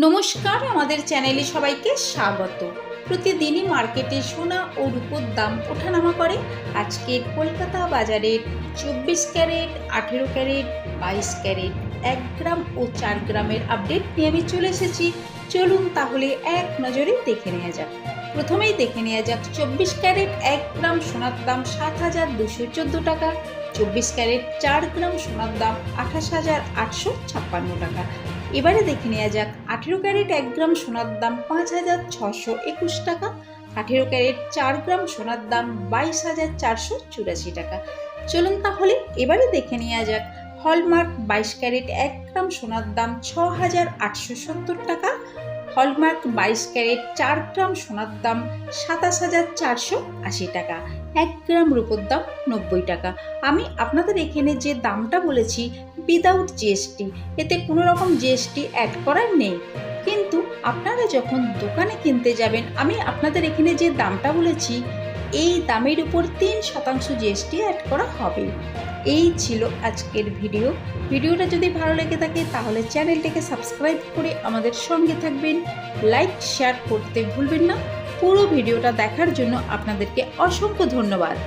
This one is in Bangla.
নমস্কার, আমাদের চ্যানেলে সবাইকে স্বাগত। প্রতিদিনই মার্কেটে সোনা ও রূপোর দাম ওঠানামা করে। আজকের কলকাতা বাজারের 24 ক্যারেট, 18 ক্যারেট, 22 ক্যারেট, 1 গ্রাম ও 4 গ্রামের আপডেট নিয়ে আমি চলে এসেছি। চলুন তাহলে এক নজরে দেখে নেওয়া যাক। প্রথমেই দেখে নেওয়া যাক 24 ক্যারেট 1 গ্রাম সোনার দাম 7,214 টাকা, 24 ক্যারেট 4 গ্রাম সোনার দাম 28,856 টাকা। এবারে দেখে নেওয়া যাক 18 ক্যারেট 1 গ্রাম সোনার দাম 5,621 টাকা, 18 ক্যারেট 4 গ্রাম সোনার দাম 22,484 টাকা। চলুন তাহলে এবারে দেখে নেওয়া যাক হলমার্ক 22 ক্যারেট 1 গ্রাম সোনার দাম 6,870 টাকা, হলমার্ক 22 ক্যারেট 4 গ্রাম সোনার দাম 27,480 টাকা, 1 গ্রাম রূপোর দাম 90 টাকা। আমি আপনাদের এখানে যে দামটা বলেছি উইদাউট জিএসটি, এতে কোনো রকম জিএসটি অ্যাড করার নেই। কিন্তু আপনারা যখন দোকানে কিনতে যাবেন, আমি আপনাদের এখানে যে দামটা বলেছি এই দামের উপর 3% জিএসটি অ্যাড করা হবে। এই ছিল আজকের ভিডিওটা যদি ভালো লেগে থাকে তাহলে চ্যানেলটাকে সাবস্ক্রাইব করে আমাদের সঙ্গে থাকবেন। লাইক শেয়ার করতে ভুলবেন না। পুরো ভিডিওটা দেখার জন্য আপনাদেরকে অসংখ্য ধন্যবাদ।